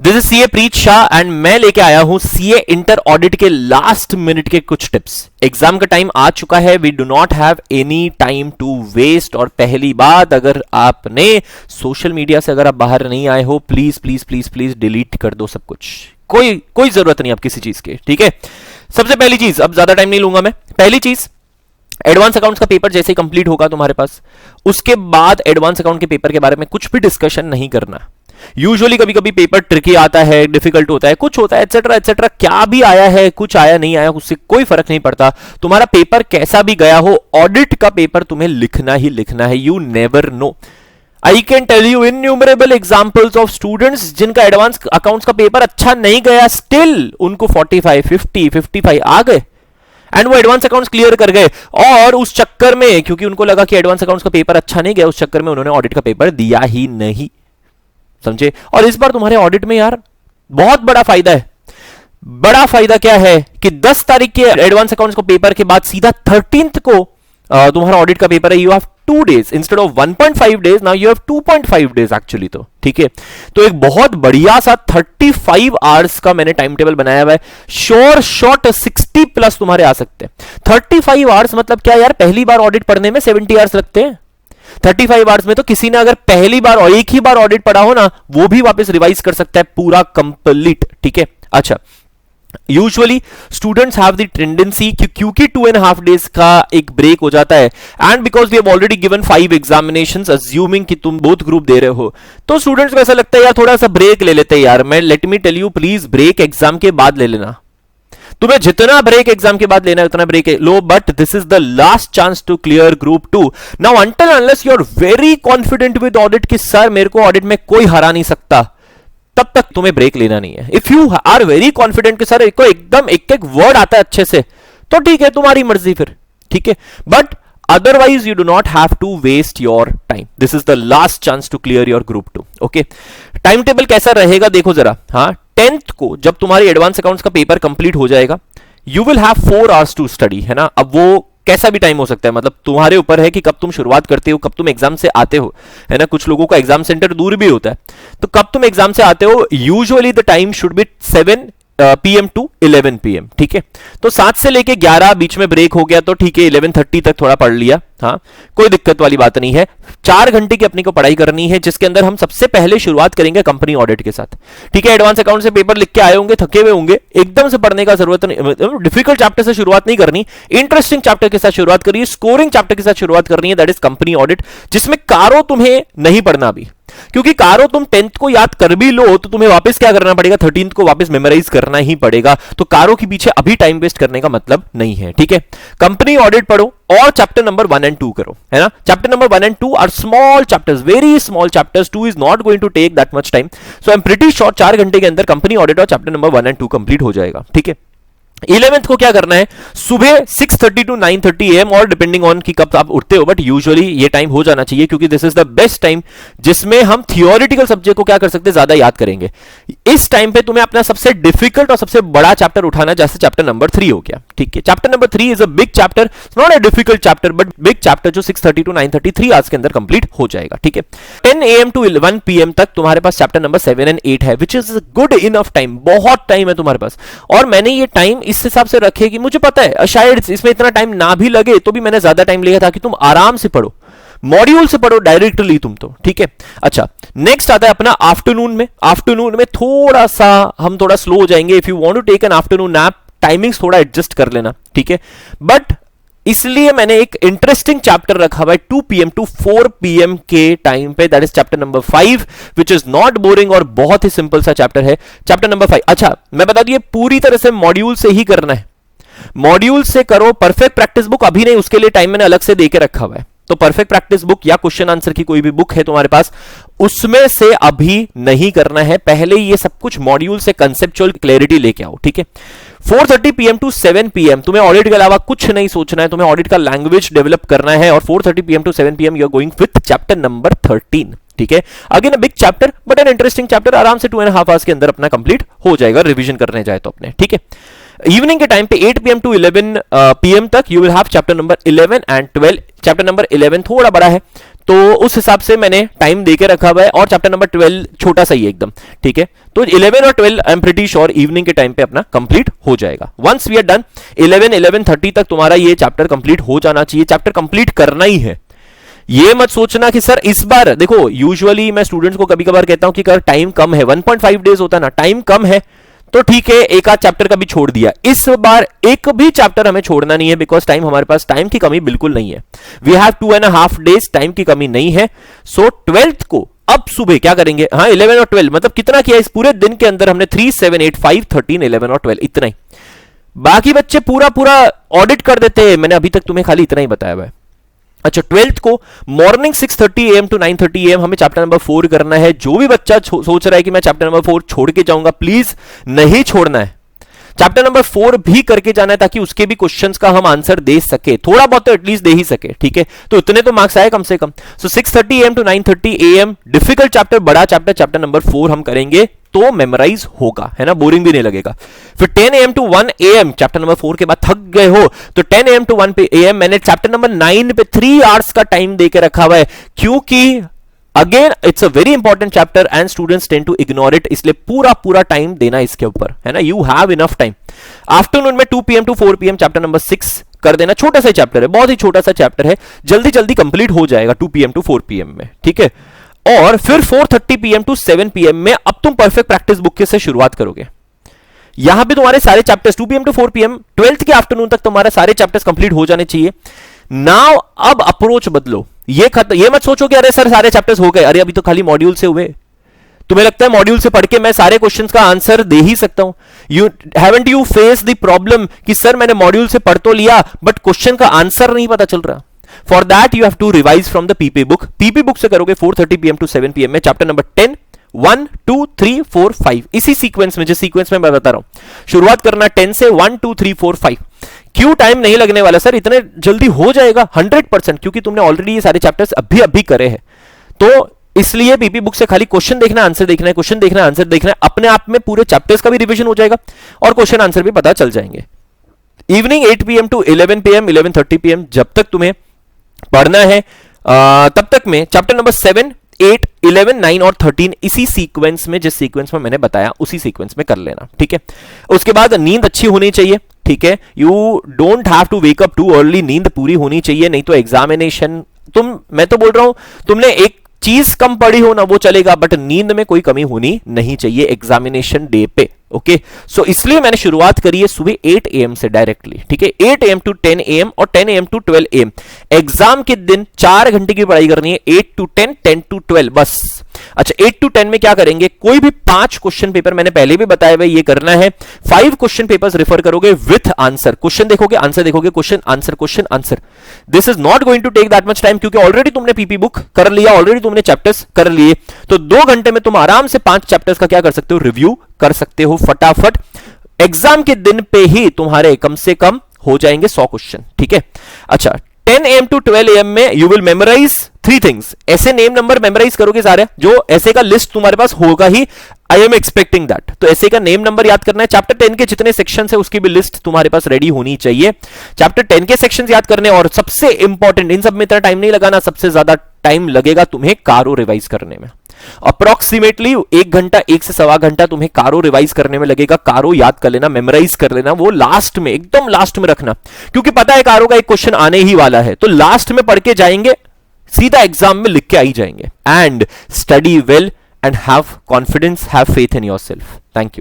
This is CA Preet Shah and मैं लेके आया हूं सीए इंटर ऑडिट के लास्ट मिनट के कुछ टिप्स। एग्जाम का टाइम आ चुका है, we do not have any time to waste. और पहली बात, अगर आपने सोशल मीडिया से अगर आप बाहर नहीं आए हो, please please please please delete कर दो सब कुछ, कोई जरूरत नहीं आप किसी चीज की, ठीक है। सबसे पहली चीज, अब ज्यादा टाइम नहीं लूंगा मैं, पहली चीज एडवांस अकाउंट्स का पेपर जैसे ही कंप्लीट होगा तुम्हारे पास, उसके बाद एडवांस अकाउंट के पेपर के बारे में कुछ भी डिस्कशन नहीं करना। यूजुअली कभी कभी पेपर ट्रिकी आता है, डिफिकल्ट होता है, कुछ होता है, एटसेट्रा एटसेट्रा, क्या भी आया है, कुछ आया नहीं आया, उससे कोई फर्क नहीं पड़ता। तुम्हारा पेपर कैसा भी गया हो, ऑडिट का पेपर तुम्हें लिखना ही लिखना है। You never know, I can tell you innumerable examples of students जिनका एडवांस अकाउंट्स का पेपर अच्छा नहीं गया, स्टिल उनको 45, 50, 55 आ गए एंड वो एडवांस अकाउंट्स क्लियर कर गए। और उस चक्कर में, क्योंकि उनको लगा कि एडवांस अकाउंट्स का पेपर अच्छा नहीं गया, उस चक्कर में उन्होंने ऑडिट का पेपर दिया ही नहीं, समझे। और इस बार तुम्हारे ऑडिट में यार बहुत बड़ा फायदा है। बड़ा फायदा क्या है कि 10 तारीख के एडवांस अकाउंट्स को पेपर के बाद सीधा 13th को तुम्हारा ऑडिट का पेपर है। You have 2 days instead of 1.5 days, now you have 2.5 days actually, तो ठीक है। तो एक बहुत बढ़िया सा 35 आवर्स का मैंने टाइम टेबल बनाया हुआ है। श्योर शॉट 60 प्लस तुम्हारे आ सकते हैं। 35 आवर्स मतलब क्या यार, पहली बार ऑडिट पढ़ने में 70 आवर्स लगते हैं। 35 आवर्स में तो किसी ने अगर पहली बार और एक ही बार ऑडिट पढ़ा हो ना, वो भी वापस रिवाइज कर सकता है पूरा कंप्लीट, ठीक है। अच्छा, usually students have the tendency, क्योंकि 2.5 days का एक ब्रेक हो जाता है and because we have already given 5 examinations, assuming कि तुम बोथ ग्रुप दे रहे हो, तो स्टूडेंट्स को ऐसा लगता है यार थोड़ा सा ब्रेक ले लेते हैं यार। मैं let me tell you, please break exam के बाद ले लेना। तुम्हें जितना ब्रेक एग्जाम के बाद लेना है उतना ब्रेक लो, but this is the last chance to clear group 2। Now until unless you are very confident with audit कि सर मेरे को ऑडिट में कोई हरा नहीं सकता, तब तक तुम्हें ब्रेक लेना नहीं है। If you are very confident कि सर को एकदम एक एक वर्ड आता है अच्छे से, तो ठीक है, तुम्हारी मर्जी फिर, ठीक है। But otherwise you do not have to waste your time. This is the last chance to clear your group 2. okay, time table कैसा रहेगा देखो जरा। हाँ, 10th को जब तुम्हारी एडवांस अकाउंट्स का पेपर कंप्लीट हो जाएगा, you will have 4 hours to study, है ना। अब वो कैसा भी टाइम हो सकता है, मतलब तुम्हारे ऊपर है कि कब तुम शुरुआत करते हो, कब तुम एग्जाम से आते हो, है ना। कुछ लोगों का एग्जाम सेंटर दूर भी होता है, तो कब तुम एग्जाम से आते हो, usually the time should be 7 PM to 11 PM, ठीक है। तो 7 से लेके 11 बीच में ब्रेक हो गया तो ठीक है, 11:30 तक थोड़ा पढ़ लिया, हाँ, कोई दिक्कत वाली बात नहीं है। 4 घंटे की अपनी को पढ़ाई करनी है, जिसके अंदर हम सबसे पहले शुरुआत करेंगे कंपनी ऑडिट के साथ, ठीक है। एडवांस अकाउंट से पेपर लिख के आए होंगे, थके हुए होंगे, एकदम से पढ़ने का जरूरत नहीं, डिफिकल्ट चैप्टर से शुरुआत नहीं करनी, इंटरेस्टिंग चैप्टर के साथ शुरुआत करिए, स्कोरिंग चैप्टर के साथ शुरुआत करनी है, दैट इज कंपनी ऑडिट, जिसमें कारो तुम्हें नहीं पढ़ना अभी, क्योंकि कारो तुम 10th को याद कर भी लो तो तुम्हें वापस क्या करना पड़ेगा, 13th को वापस मेमोराइज करना ही पड़ेगा। तो कारो के पीछे अभी टाइम वेस्ट करने का मतलब नहीं है, ठीक है। कंपनी ऑडिट पढ़ो और चैप्टर नंबर 1 and 2 करो, है ना। Chapter number 1 and 2 are small chapters, very small chapters, 2 is not going to take that much time, so I am pretty sure 4 घंटे के अंदर कंपनी ऑडिट और चैप्टर नंबर 1 and 2 कंप्लीट हो जाएगा, ठीक है। 11th को क्या करना है, सुबह 6:30 to 9:30 AM, और डिपेंडिंग ऑन कि कब आप उठते हो, बट यूजुअली ये टाइम हो जाना चाहिए, क्योंकि this is the best time जिसमें हम थियोरेटिकल सब्जेक्ट को क्या कर सकते हैं, ज्यादा याद करेंगे। इस टाइम पे तुम्हें अपना सबसे डिफिकल्ट और सबसे बड़ा चैप्टर उठाना, जैसे चैप्टर नंबर 3 हो गया, ठीक है। Chapter number 3 is a big chapter, not a difficult chapter but big chapter, जो 6:30 to 9:30 3 आवर्स के अंदर कंप्लीट हो जाएगा, ठीक है। 10 AM टू 11 PM तक तुम्हारे पास चैप्टर नंबर 7 and 8 है, which is good enough time, बहुत टाइम है तुम्हारे पास। और मैंने ये टाइम इस हिसाब से रखे कि मुझे पता है शायद इसमें इतना टाइम ना भी लगे, तो भी मैंने ज्यादा टाइम लिया ताकि तुम आराम से पढ़ो, मॉड्यूल से पढ़ो डायरेक्टली तुम तो, ठीक है। अच्छा, नेक्स्ट आता है अपना आफ्टरनून में। आफ्टरनून में थोड़ा सा हम थोड़ा स्लो हो जाएंगे। If you want to take an afternoon nap, timings थोड़ा एडजस्ट कर लेना, ठीक है। बट इसलिए मैंने एक इंटरेस्टिंग चैप्टर रखा हुआ है 2 PM टू 4 PM के टाइम पे, that is chapter number 5, which is not boring और बहुत ही सिंपल सा चैप्टर है, चैप्टर नंबर 5। अच्छा, मैं बता दूं ये पूरी तरह से मॉड्यूल से ही करना है, मॉड्यूल से करो। परफेक्ट प्रैक्टिस बुक अभी नहीं, उसके लिए टाइम मैंने अलग से देके रखा हुआ है, तो परफेक्ट प्रैक्टिस बुक या क्वेश्चन आंसर की कोई भी बुक है तुम्हारे पास, उसमें से अभी नहीं करना है, पहले ये सब कुछ मॉड्यूल से कंसेप्चुअल क्लैरिटी लेके आओ, ठीक है। 4:30 PM टू 7 PM तुम्हें ऑडिट के अलावा कुछ नहीं सोचना है, तुम्हें ऑडिट का लैंग्वेज डेवलप करना है, और 4:30 PM to 7 PM you are going with chapter number 13, ठीक है। Again a big chapter but an interesting chapter, आराम से 2.5 आवर्स के अंदर अपना कंप्लीट हो जाएगा, रिवीजन करने जाए तो अपने, ठीक है। इवनिंग के टाइम पे 8 PM टू 11 PM तक you will have chapter number 11 and 12। Chapter number 11 थोड़ा बड़ा है, तो उस हिसाब से मैंने टाइम देके रखा हुआ है, और चैप्टर नंबर 12 छोटा सा ही एकदम, ठीक है। तो 11 और 12 आई एम प्रीटी श्योर इवनिंग के टाइम पे अपना कंप्लीट हो जाएगा। वंस वी आर डन 11:30 तक तुम्हारा ये चैप्टर कंप्लीट हो जाना चाहिए। चैप्टर कंप्लीट करना ही है, ये मत सोचना कि सर इस बार देखो, यूजुअली मैं स्टूडेंट्स को कभी कभार कहता हूं कि अगर टाइम कम है, 1.5 डेज होता है ना, टाइम कम है तो ठीक है, एक आध चैप्टर का भी छोड़ दिया। इस बार एक भी चैप्टर हमें छोड़ना नहीं है, बिकॉज टाइम, हमारे पास टाइम की कमी बिल्कुल नहीं है। वी हैव 2.5 डेज, टाइम की कमी नहीं है। सो 12th को अब सुबह क्या करेंगे, हाँ 11 और 12 मतलब कितना किया इस पूरे दिन के अंदर हमने, 3, 7, 8, 5, 13, 11 और 12, इतना ही। बाकी बच्चे पूरा पूरा ऑडिट कर देते हैं, मैंने अभी तक तुम्हें खाली इतना ही बताया हुआ है। अच्छा, 12th को मॉर्निंग 6:30 AM to 9:30 AM हमें चैप्टर नंबर 4 करना है। जो भी बच्चा सोच रहा है कि मैं चैप्टर नंबर 4 छोड़ के जाऊंगा, प्लीज नहीं छोड़ना है, चैप्टर नंबर 4 भी करके जाना है, ताकि उसके भी क्वेश्चंस का हम आंसर दे सके, थोड़ा बहुत तो एटलीस्ट दे ही सके, ठीक है। तो इतने तो मार्क्स आए कम से कम। सो 6:30 AM to 9:30 AM difficult chapter, बड़ा चैप्टर, चैप्टर नंबर 4 हम करेंगे तो मेमोराइज होगा, है ना, बोरिंग भी नहीं लगेगा। फिर 10 AM to 1 AM, chapter number 4 के बाद थक गए हो तो 10 AM to 1 AM मैंने चैप्टर नंबर 9 पे 3 आवर्स का टाइम देके रखा हुआ है, क्योंकि again it's a very important chapter and students tend to ignore it, इसलिए पूरा पूरा टाइम देना इसके ऊपर, है ना। You have enough time. Afternoon में 2 PM to 4 PM chapter number 6 कर देना, छोटा सा चैप्टर है, बहुत ही छोटा सा चैप्टर है, जल्दी जल्दी कंप्लीट हो जाएगा 2 PM to 4 PM में, ठीक है। और फिर 4:30 PM to 7 PM में अब तुम परफेक्ट प्रैक्टिस बुक से शुरुआत करोगे। यहां पे तुम्हारे सारे chapters 2 PM to 4 PM 12th के आफ्टरनून तक तुम्हारे सारे चैप्टर्स कंप्लीट हो जाने चाहिए। नाउ अब अप्रोच बदलो, ये मत सोचो कि अरे सर सारे चैप्टर्स हो गए, अरे अभी तो खाली मॉड्यूल से हुए। तुम्हें लगता है मॉड्यूल से पढ़ के मैं सारे क्वेश्चंस का आंसर दे ही सकता हूं? You haven't you face the problem कि सर मैंने मॉड्यूल से पढ़ तो लिया बट क्वेश्चन का आंसर नहीं पता चल रहा। For that you have to revise from the PP book. PP book से करोगे 4:30 PM to 7 PM में चैप्टर नंबर 10, 1, 2, 3, 4, 5 इसी सीक्वेंस में, जिस सीक्वेंस में मैं बता रहा हूं, शुरुआत करना 10 से 1, 2, 3, 4, 5। क्यों टाइम नहीं लगने वाला सर, इतने जल्दी हो जाएगा 100%, क्योंकि तुमने ऑलरेडी ये सारे चैप्टर्स अभी करे हैं। तो इसलिए पीपी बुक से खाली क्वेश्चन देखना, आंसर देखना है, क्वेश्चन देखना, आंसर देखना है, अपने आप में पूरे चैप्टर्स का भी रिवीजन हो जाएगा और क्वेश्चन आंसर भी पता चल जाएंगे। Evening 8 PM to 11 PM 11:30 PM जब तक तुम्हें पढ़ना है तब तक में चैप्टर नंबर 7, 8, 11, 9 और 13 इसी सीक्वेंस में, जिस सीक्वेंस में मैंने बताया उसी सीक्वेंस में कर लेना, ठीक है। उसके बाद नींद अच्छी होनी चाहिए, ठीक है। You don't have to wake up too early, नींद पूरी होनी चाहिए, नहीं तो एग्जामिनेशन, मैं तो बोल रहा हूं तुमने एक चीज कम पढ़ी हो ना वो चलेगा, बट नींद में कोई कमी होनी नहीं चाहिए एग्जामिनेशन डे पे, ओके। सो इसलिए मैंने शुरुआत करी है सुबह 8 AM से डायरेक्टली, ठीक है। 8 AM to 10 AM और 10 AM to 12 AM एग्जाम के दिन 4 घंटे की पढ़ाई करनी है, 8 to 10, 10 to 12 बस। अच्छा, 8 to 10 में क्या करेंगे, कोई भी 5 क्वेश्चन पेपर, मैंने पहले भी बताया हुआ ये करना है, 5 क्वेश्चन पेपर्स रेफर करोगे विथ आंसर, क्वेश्चन देखोगे, आंसर देखोगे, question answer. This is not going to take that much time, क्योंकि ऑलरेडी तुमने पीपी बुक कर लिया, ऑलरेडी तुमने चैप्टर्स कर लिए, तो 2 घंटे में तुम आराम से 5 चैप्टर्स का क्या कर सकते हो, रिव्यू कर सकते हो फटाफट। एग्जाम के दिन पे ही तुम्हारे कम से कम हो जाएंगे 100 क्वेश्चन, ठीक है। अच्छा, 10 AM to 12 AM में यू विल मेमोराइज 3 थिंग्स। ऐसे नेम नंबर मेमोराइज करोगे सारे, जो ऐसे का लिस्ट तुम्हारे पास होगा ही, आई एम एक्सपेक्टिंग दैट। तो ऐसे का नेम नंबर याद करना है। चैप्टर 10 के जितने सेक्शन है उसकी भी लिस्ट तुम्हारे पास रेडी होनी चाहिए। चैप्टर 10 के सेक्शन याद करने, और सबसे इंपॉर्टेंट, इन सब में इतना टाइम नहीं लगाना, सबसे ज्यादा टाइम लगेगा तुम्हें कारो रिवाइज करने में। अप्रोक्सीमेटली 1 घंटा, 1 से सवा घंटा तुम्हें कारो रिवाइज करने में लगेगा। कारो याद कर लेना, मेमोराइज कर लेना, वो लास्ट में, एकदम लास्ट में रखना, क्योंकि पता है कारो का एक क्वेश्चन आने ही वाला है, तो लास्ट में पढ़ के जाएंगे, सीधा एग्जाम में लिख के आई जाएंगे। And study well and have confidence, have faith in yourself. Thank you.